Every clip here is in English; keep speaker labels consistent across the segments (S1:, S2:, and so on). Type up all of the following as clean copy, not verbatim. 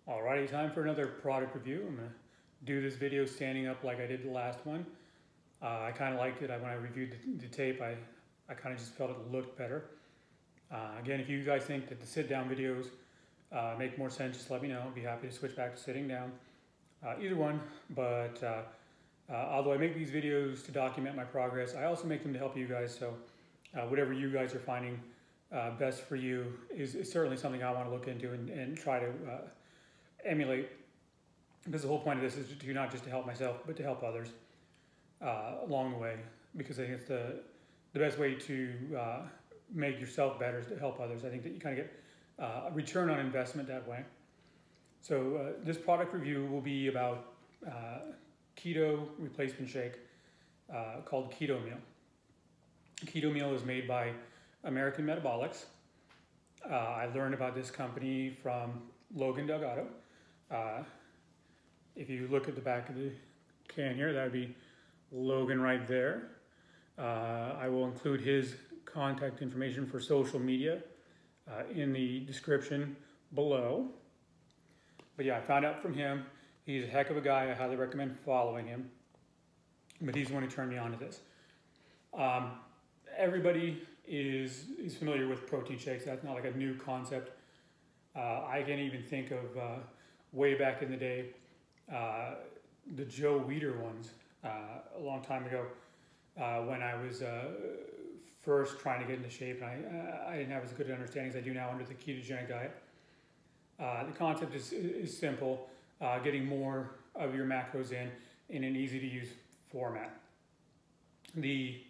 S1: Alrighty, time for another product review. I'm going to do this video standing up like I did the last one. I kind of liked it. When I reviewed the tape, I kind of just felt it looked better. Again, if you guys think that the sit-down videos make more sense, just let me know. I'll be happy to switch back to sitting down. Either one, but although I make these videos to document my progress, I also make them to help you guys. So whatever you guys are finding best for you is certainly something I want to look into and try to emulate, because the whole point of this is to not just to help myself but to help others along the way, because I think it's the best way to make yourself better is to help others. I think that you kind of get a return on investment that way. So this product review will be about keto replacement shake called Keto Meal. Keto Meal is made by American Metabolix. I learned about this company from Logan Delgado. If you look at the back of the can here, that would be Logan right there. I will include his contact information for social media in the description below. But yeah, I found out from him. He's a heck of a guy. I highly recommend following him. But he's the one who turned me on to this. Everybody is familiar with protein shakes. That's not like a new concept. I can even think of way back in the day, the Joe Weider ones a long time ago when I was first trying to get into shape, and I didn't have as good an understanding as I do now under the ketogenic diet. The concept is simple, getting more of your macros in an easy to use format. The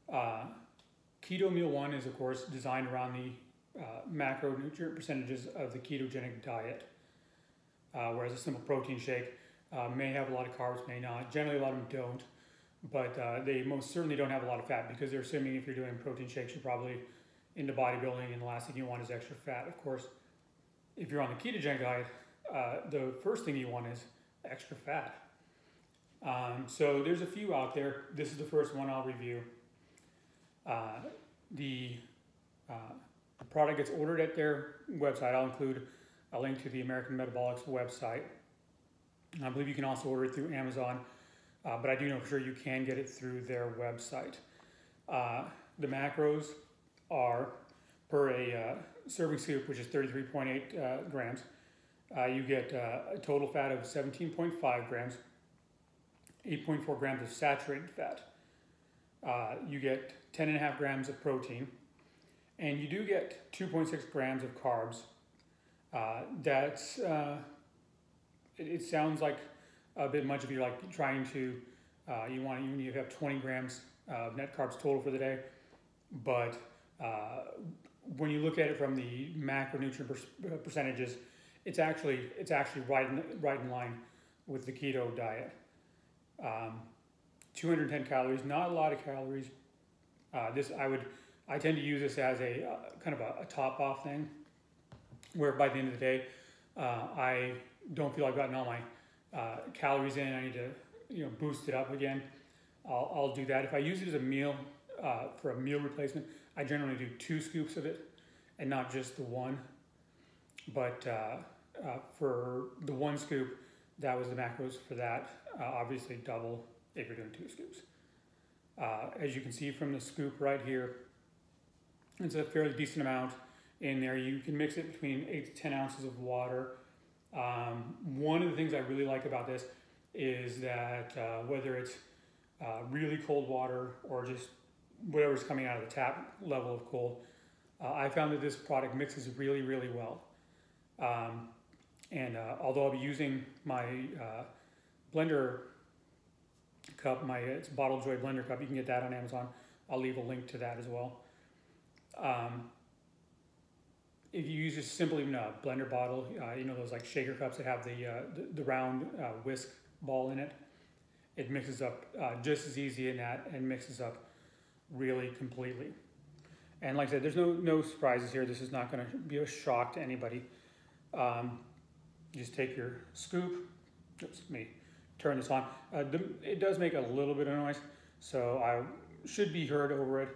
S1: Keto Meal 1 is of course designed around the macronutrient percentages of the ketogenic diet, whereas a simple protein shake may have a lot of carbs, may not. Generally, a lot of them don't, but they most certainly don't have a lot of fat, because they're assuming if you're doing protein shakes, you're probably into bodybuilding, and the last thing you want is extra fat. Of course, if you're on the ketogenic diet, the first thing you want is extra fat. So there's a few out there. This is the first one I'll review. The product gets ordered at their website. I'll include a link to the American Metabolix website. I believe you can also order it through Amazon, but I do know for sure you can get it through their website. The macros are per a serving scoop, which is 33.8 grams. You get a total fat of 17.5 grams, 8.4 grams of saturated fat. You get 10.5 grams of protein, and you do get 2.6 grams of carbs. It sounds like a bit much if you're like trying to, you have 20 grams of net carbs total for the day, but when you look at it from the macronutrient percentages, it's actually right in line with the keto diet. 210 calories, not a lot of calories. I tend to use this as a kind of a top off thing, where by the end of the day, I don't feel I've gotten all my calories in. I need to boost it up again. I'll do that. If I use it as a meal, for a meal replacement, I generally do 2 scoops of it and not just the one. But for the 1 scoop, that was the macros for that. Obviously double if you're doing 2 scoops. As you can see from the scoop right here, it's a fairly decent amount in there. You can mix it between 8 to 10 ounces of water. One of the things I really like about this is that whether it's really cold water or just whatever's coming out of the tap level of cold, I found that this product mixes really, really well. Although I'll be using my blender cup, it's a Bottle Joy blender cup, you can get that on Amazon. I'll leave a link to that as well. If you use just simply a blender bottle, those like shaker cups that have the round whisk ball in it, it mixes up just as easy in that and mixes up really completely. And like I said, there's no surprises here. This is not going to be a shock to anybody. Just take your scoop. Oops, let me turn this on. It does make a little bit of noise, so I should be heard over it,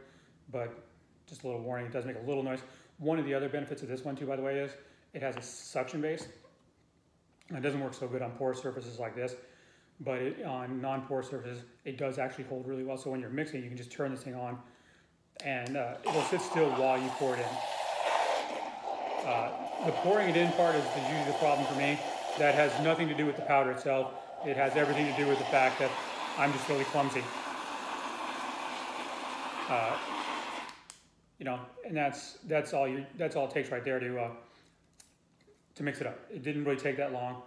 S1: but just a little warning, it does make a little noise. One of the other benefits of this one too, by the way, is it has a suction base. It doesn't work so good on porous surfaces like this, but on non-porous surfaces, it does actually hold really well. So when you're mixing, you can just turn this thing on and it'll sit still while you pour it in. The pouring it in part is usually the problem for me. That has nothing to do with the powder itself. It has everything to do with the fact that I'm just really clumsy. You know, and that's all it takes right there to mix it up. It didn't really take that long.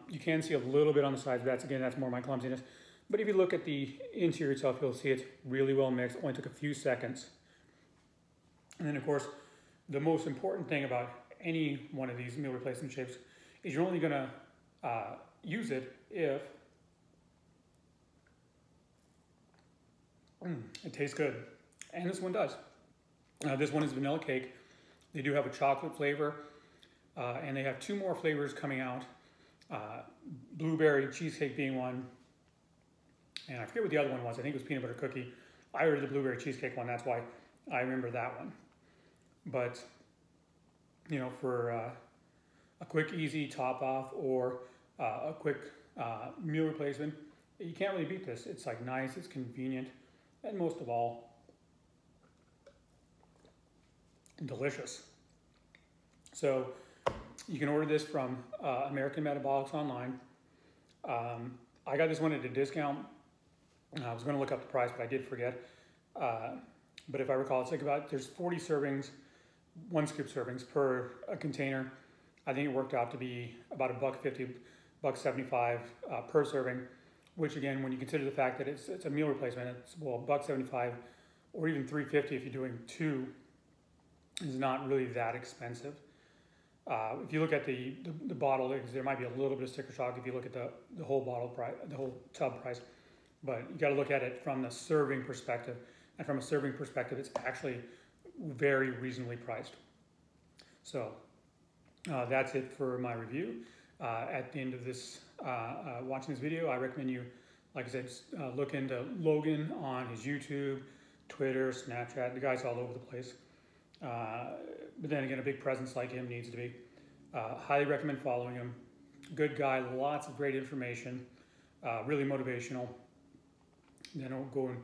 S1: You can see a little bit on the sides, but that's more my clumsiness. But if you look at the interior itself, you'll see it's really well mixed. Only took a few seconds. And then of course, the most important thing about any one of these meal replacement shapes is you're only gonna use it if it tastes good. And this one does. This one is vanilla cake. They do have a chocolate flavor, and they have 2 more flavors coming out. Blueberry cheesecake being one, and I forget what the other one was. I think it was peanut butter cookie. I ordered the blueberry cheesecake one, that's why I remember that one. But, you know, for a quick, easy top off or a quick meal replacement, you can't really beat this. It's like nice, it's convenient, and most of all, delicious. So you can order this from American Metabolics online. I got this one at a discount. I was going to look up the price, but I did forget. But if I recall, it's like there's 40 servings, 1 scoop servings per a container. I think it worked out to be about $1.50, $1.75 per serving, which again, when you consider the fact that it's a meal replacement, it's $1.75 or even $3.50 if you're doing 2, is not really that expensive. If you look at the bottle, there might be a little bit of sticker shock if you look at the whole bottle price, the whole tub price. But you got to look at it from the serving perspective, and from a serving perspective, it's actually very reasonably priced. So that's it for my review. At the end of this, watching this video, I recommend you, like I said, look into Logan on his YouTube, Twitter, Snapchat. The guy's all over the place. But then again, a big presence like him needs to be. Highly recommend following him. Good guy, lots of great information, really motivational. Then we'll go in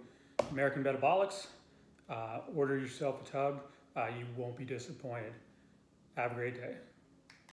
S1: American Metabolics, order yourself a tub. You won't be disappointed. Have a great day.